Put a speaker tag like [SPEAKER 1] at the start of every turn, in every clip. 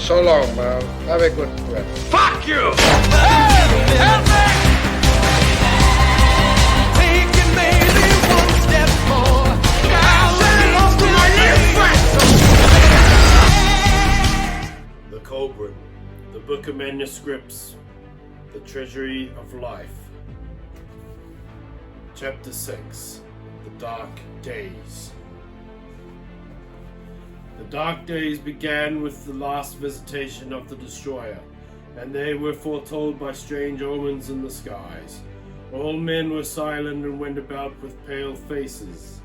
[SPEAKER 1] So long, man. Have a good rest.
[SPEAKER 2] Fuck you! Help me! Taking maybe one step more. I really lost my little friend.
[SPEAKER 3] The Kolbrin, the Book of Manuscripts, the Treasury of Life. Chapter 6, The Dark Days. The dark days began with the last visitation of the Destroyer, and they were foretold by strange omens in the skies. All men were silent and went about with pale faces.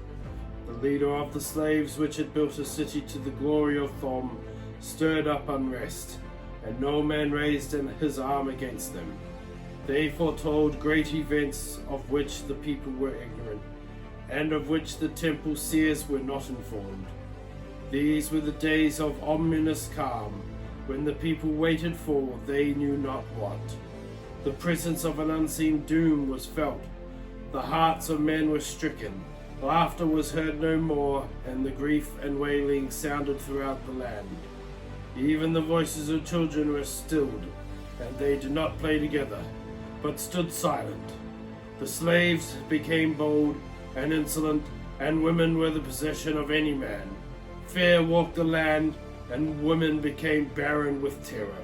[SPEAKER 3] The leader of the slaves which had built a city to the glory of Thom stirred up unrest, and no man raised his arm against them. They foretold great events of which the people were ignorant, and of which the temple seers were not informed. These were the days of ominous calm, when the people waited for they knew not what. The presence of an unseen doom was felt. The hearts of men were stricken. Laughter was heard no more, and the grief and wailing sounded throughout the land. Even the voices of children were stilled, and they did not play together, but stood silent. The slaves became bold and insolent, and women were the possession of any man. Fear walked the land, and women became barren with terror.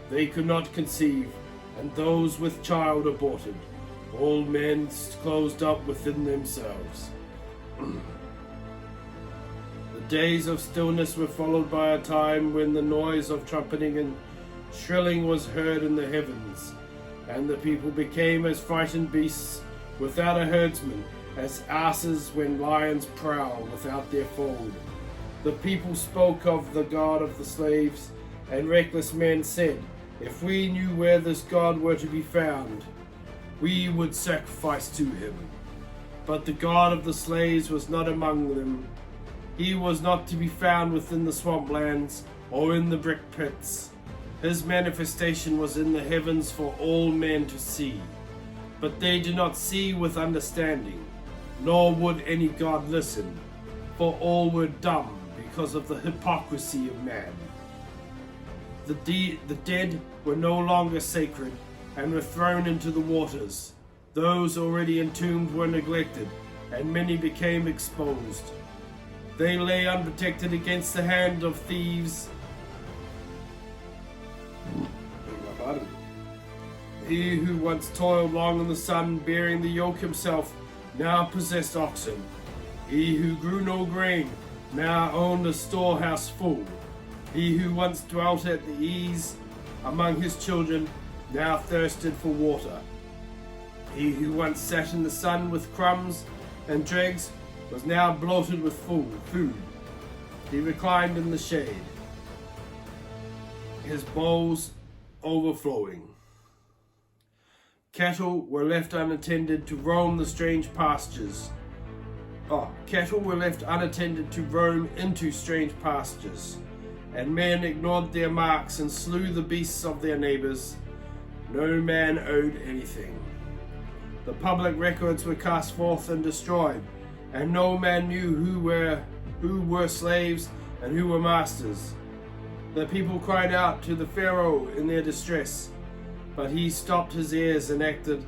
[SPEAKER 3] They could not conceive, and those with child aborted. All men closed up within themselves. The days of stillness were followed by a time when the noise of trumpeting and shrilling was heard in the heavens, and the people became as frightened beasts without a herdsman, as asses when lions prowl without their fold. The people spoke of the God of the slaves, and reckless men said, if we knew where this God were to be found, we would sacrifice to him. But the God of the slaves was not among them. He was not to be found within the swamplands or in the brick pits. His manifestation was in the heavens for all men to see. But they did not see with understanding, nor would any God listen, for all were dumb because of the hypocrisy of man. The dead were no longer sacred and were thrown into the waters. Those already entombed were neglected, and many became exposed. They lay unprotected against the hand of thieves. He who once toiled long in the sun, bearing the yoke himself, now possessed oxen. He who grew no grain, now owned a storehouse full. He who once dwelt at the ease among his children, now thirsted for water. He who once sat in the sun with crumbs and dregs, was now bloated with food. He reclined in the shade, his bowls overflowing. Cattle were left unattended to roam the strange pastures. Cattle were left unattended to roam into strange pastures, and men ignored their marks and slew the beasts of their neighbors. No man owed anything. The public records were cast forth and destroyed, and no man knew who were slaves and who were masters. The people cried out to the Pharaoh in their distress, but he stopped his ears and acted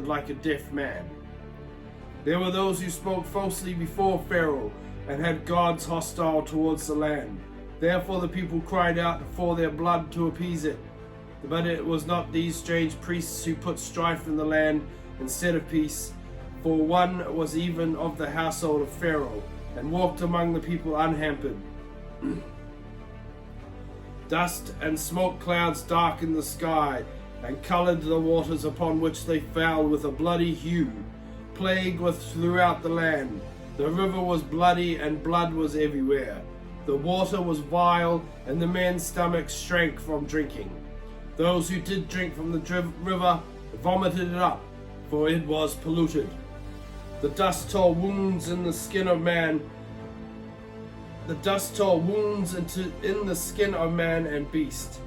[SPEAKER 3] like a deaf man. There were those who spoke falsely before Pharaoh and had gods hostile towards the land. Therefore the people cried out for their blood to appease it. But it was not these strange priests who put strife in the land instead of peace, for one was even of the household of Pharaoh, and walked among the people unhampered. Dust and smoke clouds darkened the sky, and colored the waters upon which they fell with a bloody hue. Plague was throughout the land. The river was bloody, and blood was everywhere. The water was vile, and the men's stomachs shrank from drinking. Those who did drink from the river vomited it up, for it was polluted. The dust tore wounds in the skin of man. The dust tore wounds in the skin of man and beast.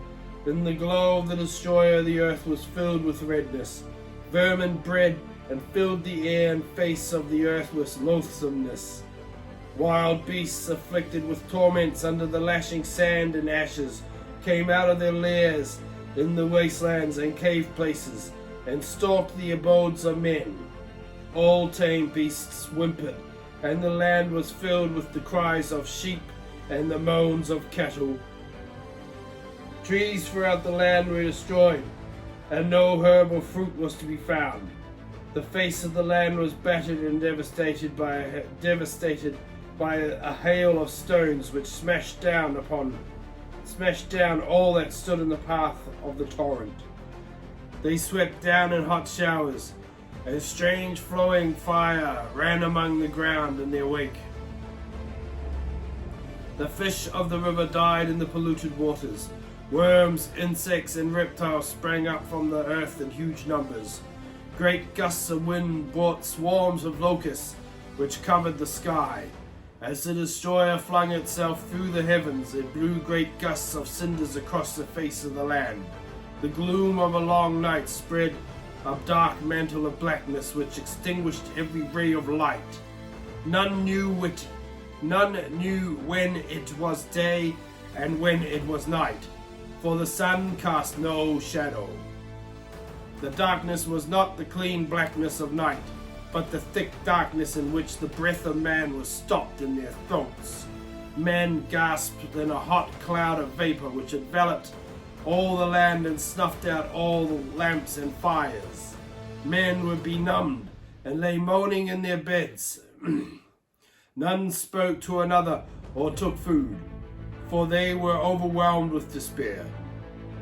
[SPEAKER 3] In the glow of the destroyer, the earth was filled with redness. Vermin bred and filled the air and face of the earth with loathsomeness. Wild beasts afflicted with torments under the lashing sand and ashes came out of their lairs in the wastelands and cave places, and stalked the abodes of men. All tame beasts whimpered, and the land was filled with the cries of sheep and the moans of cattle. Trees throughout the land were destroyed, and no herb or fruit was to be found. The face of the land was battered and devastated by a hail of stones which smashed down all that stood in the path of the torrent. They swept down in hot showers, and strange flowing fire ran among the ground in their wake. The fish of the river died in the polluted waters. Worms, insects, and reptiles sprang up from the earth in huge numbers. Great gusts of wind brought swarms of locusts, which covered the sky. As the destroyer flung itself through the heavens, it blew great gusts of cinders across the face of the land. The gloom of a long night spread a dark mantle of blackness which extinguished every ray of light. None knew when it was day and when it was night, for the sun cast no shadow. The darkness was not the clean blackness of night, but the thick darkness in which the breath of man was stopped in their throats. Men gasped in a hot cloud of vapor which enveloped all the land and snuffed out all the lamps and fires. Men were benumbed and lay moaning in their beds. None spoke to another or took food, for they were overwhelmed with despair.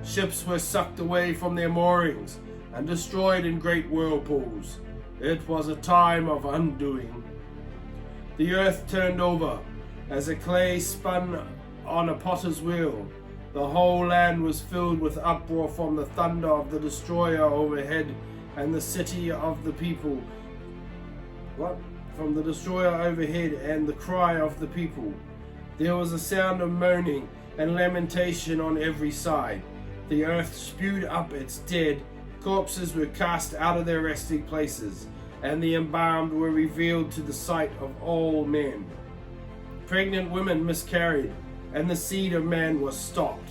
[SPEAKER 3] Ships were sucked away from their moorings and destroyed in great whirlpools. It was a time of undoing. The earth turned over as a clay spun on a potter's wheel. The whole land was filled with uproar from the thunder of the destroyer overhead and the city of the people. From the destroyer overhead and the cry of the people. There was a sound of moaning and lamentation on every side. The earth spewed up its dead. Corpses were cast out of their resting places, and the embalmed were revealed to the sight of all men. Pregnant women miscarried, and the seed of man was stopped.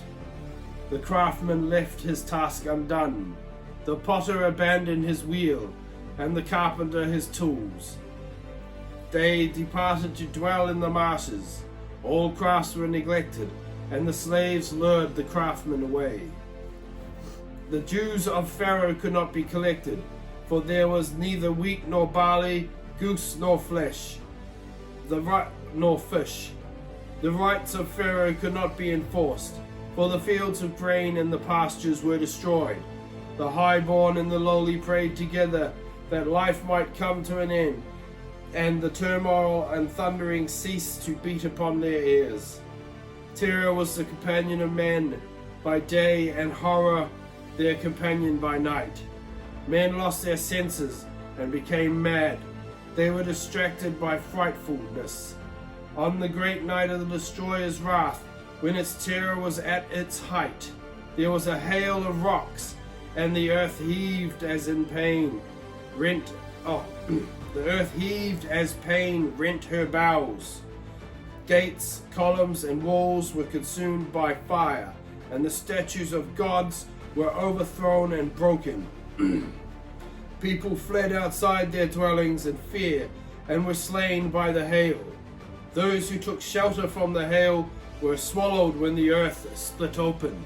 [SPEAKER 3] The craftsman left his task undone. The potter abandoned his wheel, and the carpenter his tools. They departed to dwell in the marshes. All crafts were neglected, and the slaves lured the craftsmen away. The Jews of Pharaoh could not be collected, for there was neither wheat nor barley, goose nor flesh, nor fish. The rights of Pharaoh could not be enforced, for the fields of grain and the pastures were destroyed. The highborn and the lowly prayed together that life might come to an end, and the turmoil and thundering ceased to beat upon their ears. Terror was the companion of men by day, and horror their companion by night. Men lost their senses and became mad. They were distracted by frightfulness. On the great night of the destroyer's wrath, when its terror was at its height, there was a hail of rocks, and the earth heaved as in pain rent. The earth heaved as pain rent her bowels. Gates, columns, and walls were consumed by fire, and the statues of gods were overthrown and broken. People fled outside their dwellings in fear and were slain by the hail. Those who took shelter from the hail were swallowed when the earth split open.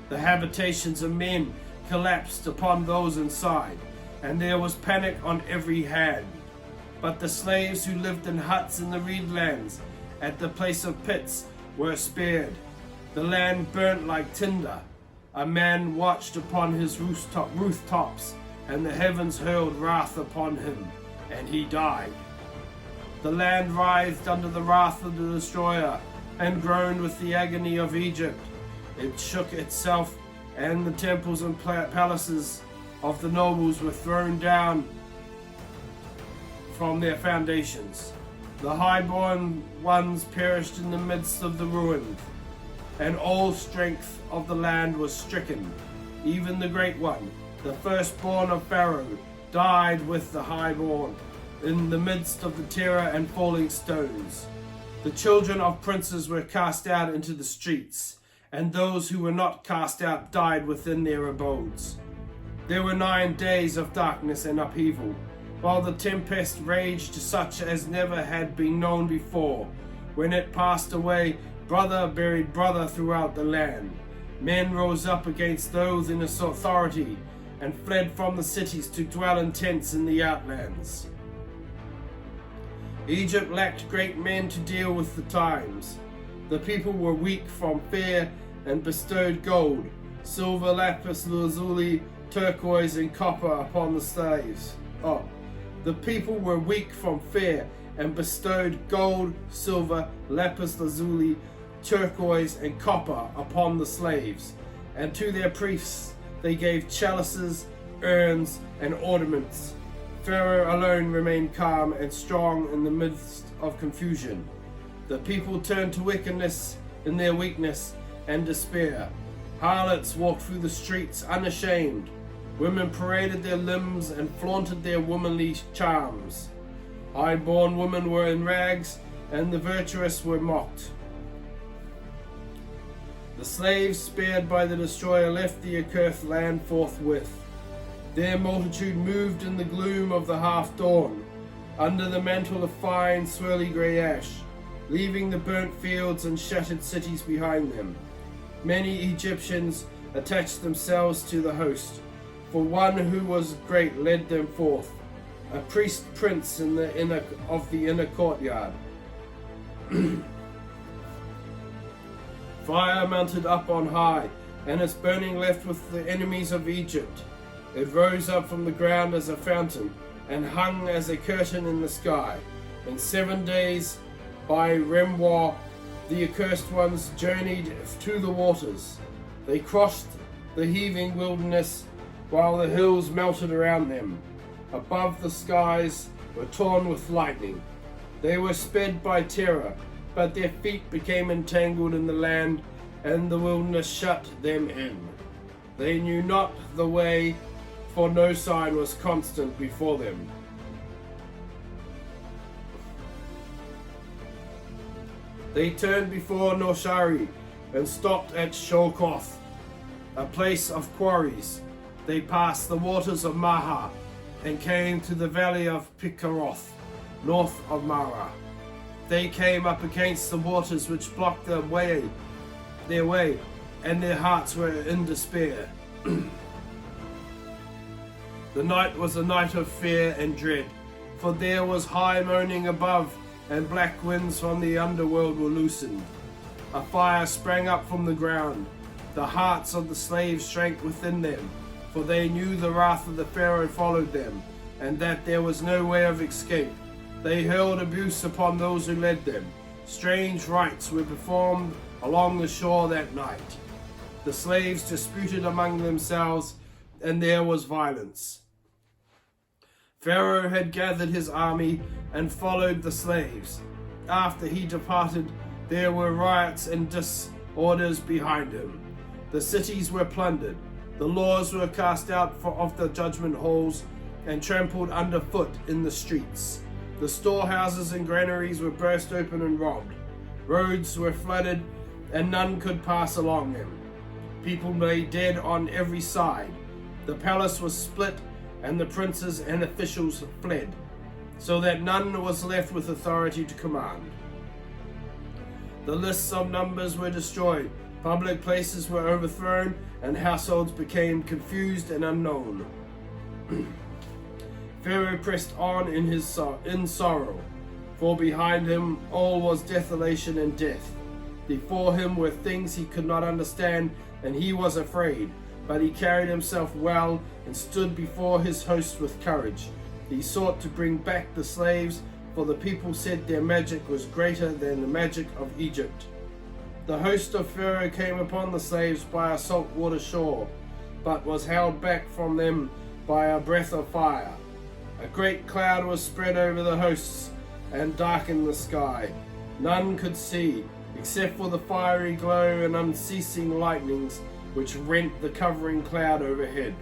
[SPEAKER 3] The habitations of men collapsed upon those inside, and there was panic on every hand. But the slaves who lived in huts in the reed lands at the place of pits were spared. The land burnt like tinder. A man watched upon his rooftops, and the heavens hurled wrath upon him, and he died. The land writhed under the wrath of the destroyer, and groaned with the agony of Egypt. It shook itself, and the temples and palaces of the nobles were thrown down from their foundations. The highborn ones perished in the midst of the ruins, and all strength of the land was stricken. Even the great one, the firstborn of Pharaoh, died with the highborn in the midst of the terror and falling stones. The children of princes were cast out into the streets, and those who were not cast out died within their abodes. There were 9 days of darkness and upheaval, while the tempest raged such as never had been known before. When it passed away, brother buried brother throughout the land. Men rose up against those in authority and fled from the cities to dwell in tents in the outlands. Egypt lacked great men to deal with the times. The people were weak from fear and bestowed gold, silver, lapis lazuli, turquoise, and copper upon the slaves. The people were weak from fear and bestowed gold, silver, lapis lazuli, turquoise, and copper upon the slaves. And to their priests they gave chalices, urns, and ornaments. Pharaoh alone remained calm and strong in the midst of confusion. The people turned to wickedness in their weakness and despair. Harlots walked through the streets unashamed. Women paraded their limbs and flaunted their womanly charms. High-born women were in rags, and the virtuous were mocked. The slaves spared by the destroyer left the accursed land forthwith. Their multitude moved in the gloom of the half-dawn, under the mantle of fine, swirly grey ash, leaving the burnt fields and shattered cities behind them. Many Egyptians attached themselves to the host, for one who was great led them forth, a priest prince in the inner courtyard. Fire mounted up on high, and its burning left with the enemies of Egypt. It rose up from the ground as a fountain, and hung as a curtain in the sky. In 7 days, by Remwar, the accursed ones journeyed to the waters. They crossed the heaving wilderness, while the hills melted around them. Above, the skies were torn with lightning. They were sped by terror, but their feet became entangled in the land, and the wilderness shut them in. They knew not the way, for no sign was constant before them. They turned before Noshari and stopped at Shokoth, a place of quarries. They passed the waters of Maha and came to the valley of Pikaroth, north of Mara. They came up against the waters which blocked their way, and their hearts were in despair. The night was a night of fear and dread, for there was high moaning above, and black winds from the underworld were loosened. A fire sprang up from the ground. The hearts of the slaves shrank within them, for they knew the wrath of the Pharaoh followed them, and that there was no way of escape. They hurled abuse upon those who led them. Strange rites were performed along the shore that night. The slaves disputed among themselves, and there was violence. Pharaoh had gathered his army and followed the slaves. After he departed, there were riots and disorders behind him. The cities were plundered. The laws were cast out of the judgment halls and trampled underfoot in the streets. The storehouses and granaries were burst open and robbed. Roads were flooded, and none could pass along them. People lay dead on every side. The palace was split, and the princes and officials fled, so that none was left with authority to command. The lists of numbers were destroyed, public places were overthrown, and households became confused and unknown. Pharaoh pressed on in sorrow, for behind him all was desolation and death. Before him were things he could not understand, and he was afraid. But he carried himself well and stood before his host with courage. He sought to bring back the slaves, for the people said their magic was greater than the magic of Egypt. The host of Pharaoh came upon the slaves by a saltwater shore, but was held back from them by a breath of fire. A great cloud was spread over the hosts and darkened the sky. None could see, except for the fiery glow and unceasing lightnings which rent the covering cloud overhead.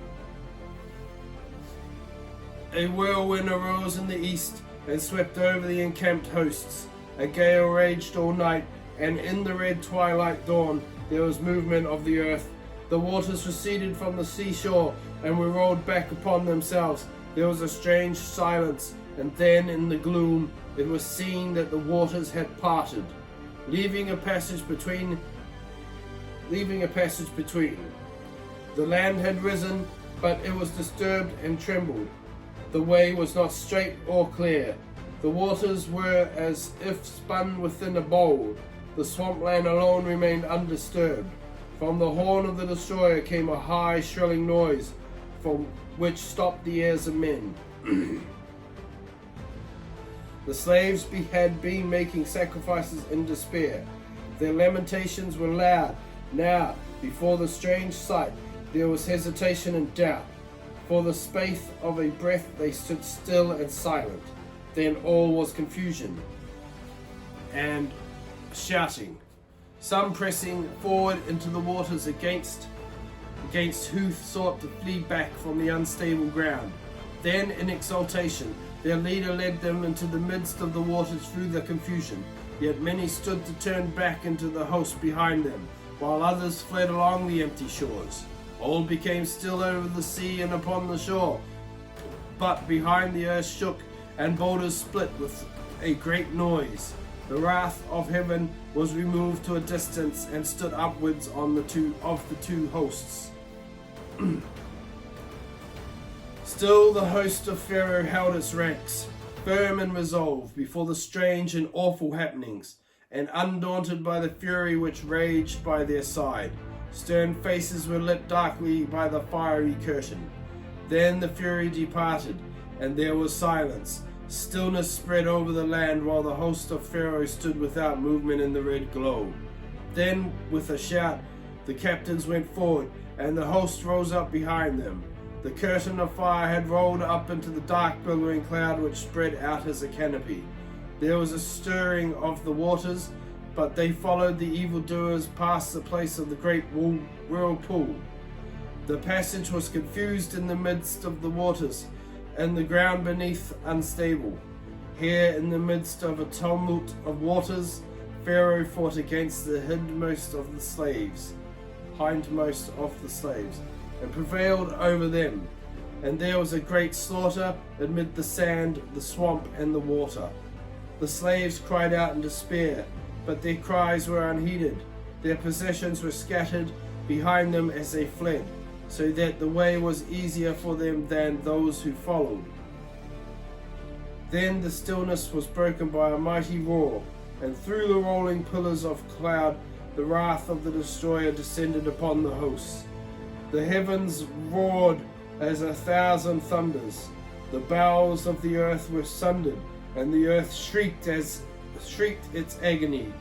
[SPEAKER 3] A whirlwind arose in the east and swept over the encamped hosts. A gale raged all night, and in the red twilight dawn there was movement of the earth. The waters receded from the seashore and were rolled back upon themselves. There was a strange silence, and then in the gloom it was seen that the waters had parted, leaving a passage between. The land had risen, but it was disturbed and trembled. The way was not straight or clear. The waters were as if spun within a bowl. The swampland alone remained undisturbed. From the horn of the destroyer came a high, shrilling noise, from which stopped the ears of men. The slaves had been making sacrifices in despair. Their lamentations were loud. Now, before the strange sight, there was hesitation and doubt. For the space of a breath they stood still and silent. Then all was confusion and shouting, some pressing forward into the waters against who sought to flee back from the unstable ground. Then in exultation their leader led them into the midst of the waters through the confusion. Yet many stood to turn back into the host behind them, while others fled along the empty shores. All became still over the sea and upon the shore. But behind the earth shook, and boulders split with a great noise. The wrath of heaven was removed to a distance and stood upwards on the two hosts. Still the host of Pharaoh held its ranks, firm and resolved before the strange and awful happenings, and undaunted by the fury which raged by their side. Stern faces were lit darkly by the fiery curtain. Then the fury departed, and there was silence. Stillness spread over the land while the host of Pharaoh stood without movement in the red glow. Then, with a shout, the captains went forward, and the host rose up behind them. The curtain of fire had rolled up into the dark billowing cloud which spread out as a canopy. There was a stirring of the waters, but they followed the evildoers past the place of the great whirlpool. The passage was confused in the midst of the waters, and the ground beneath unstable. Here, in the midst of a tumult of waters, Pharaoh fought against the hindmost of the slaves, and prevailed over them. And there was a great slaughter amid the sand, the swamp, and the water. The slaves cried out in despair, but their cries were unheeded. Their possessions were scattered behind them as they fled, so that the way was easier for them than those who followed. Then the stillness was broken by a mighty roar, and through the rolling pillars of cloud the wrath of the destroyer descended upon the hosts. The heavens roared as 1,000 thunders. The bowels of the earth were sundered, and the earth shrieked its agony.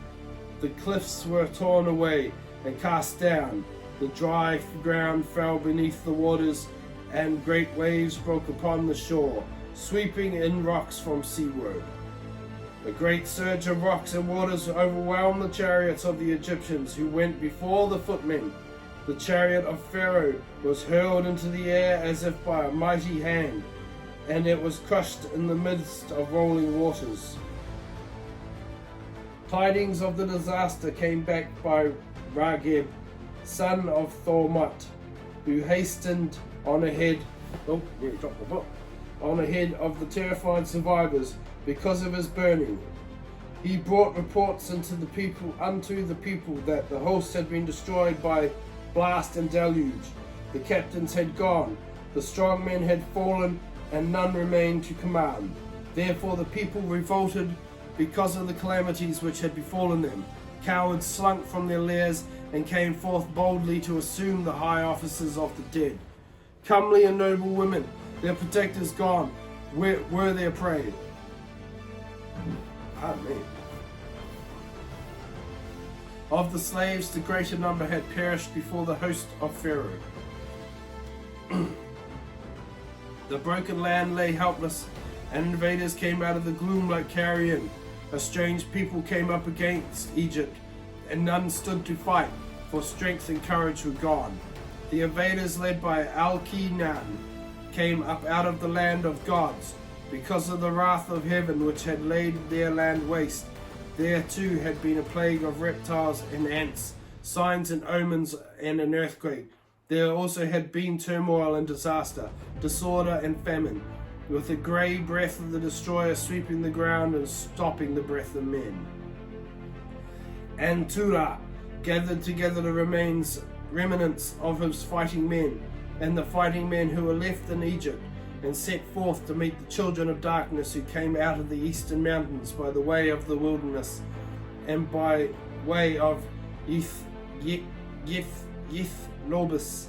[SPEAKER 3] The cliffs were torn away and cast down. The dry ground fell beneath the waters, and great waves broke upon the shore, sweeping in rocks from seaward. A great surge of rocks and waters overwhelmed the chariots of the Egyptians who went before the footmen. The chariot of Pharaoh was hurled into the air as if by a mighty hand, and it was crushed in the midst of rolling waters. Tidings of the disaster came back by Rageb, son of Thormut, who hastened on ahead of the terrified survivors because of his burning. He brought reports unto the people that the host had been destroyed by blast and deluge. The captains had gone, the strong men had fallen, and none remained to command. Therefore the people revolted because of the calamities which had befallen them. Cowards slunk from their lairs and came forth boldly to assume the high offices of the dead. Comely and noble women, their protectors gone, were their prey. Amen. Of the slaves, the greater number had perished before the host of Pharaoh. The broken land lay helpless, and invaders came out of the gloom like carrion. A strange people came up against Egypt, and none stood to fight, for strength and courage were gone. The invaders, led by Al-Kinan, came up out of the land of gods, because of the wrath of heaven which had laid their land waste. There too had been a plague of reptiles and ants, signs and omens, and an earthquake. There also had been turmoil and disaster, disorder and famine, with the grey breath of the destroyer sweeping the ground and stopping the breath of men. And Tura gathered together the remnants of his fighting men, and the fighting men who were left in Egypt, and set forth to meet the children of darkness who came out of the eastern mountains by the way of the wilderness, and by way of Lobus.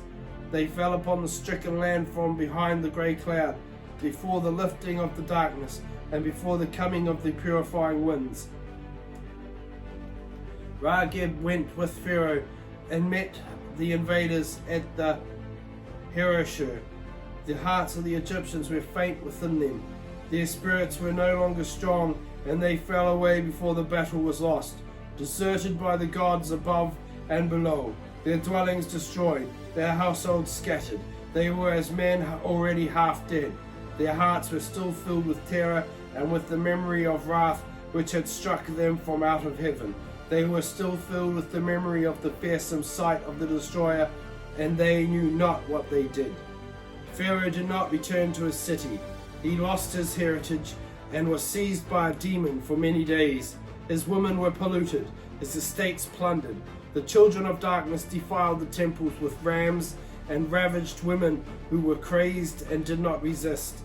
[SPEAKER 3] They fell upon the stricken land from behind the grey cloud, before the lifting of the darkness, and before the coming of the purifying winds. Rageb went with Pharaoh and met the invaders at the Heroshur. The hearts of the Egyptians were faint within them. Their spirits were no longer strong, and they fell away before the battle was lost, deserted by the gods above and below, their dwellings destroyed, their households scattered. They were as men already half dead. Their hearts were still filled with terror and with the memory of wrath which had struck them from out of heaven. They were still filled with the memory of the fearsome sight of the destroyer, and they knew not what they did. Pharaoh did not return to his city. He lost his heritage and was seized by a demon for many days. His women were polluted, his estates plundered. The children of darkness defiled the temples with rams and ravaged women who were crazed and did not resist.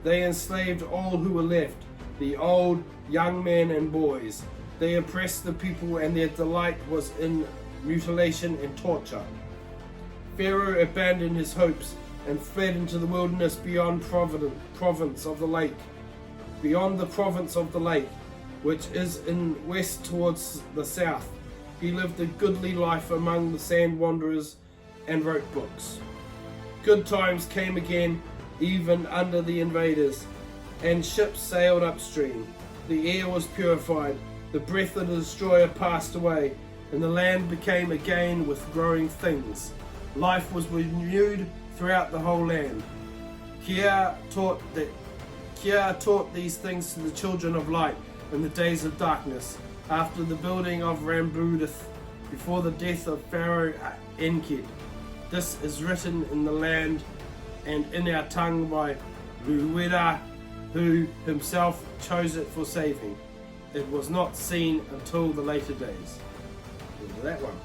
[SPEAKER 3] They enslaved all who were left, the old, young men and boys. They oppressed the people, and their delight was in mutilation and torture. Pharaoh abandoned his hopes and fled into the wilderness beyond province of the lake, which is in west towards the south. He lived a goodly life among the sand wanderers and wrote books. Good times came again, even under the invaders, and ships sailed upstream. The air was purified, the breath of the destroyer passed away, and the land became again with growing things. Life was renewed throughout the whole land. Kia taught these things to the children of light in the days of darkness, after the building of Rambudith, before the death of Pharaoh Enkid. This is written in the land and in our tongue by Luwida, who himself chose it for saving. It was not seen until the later days. That one.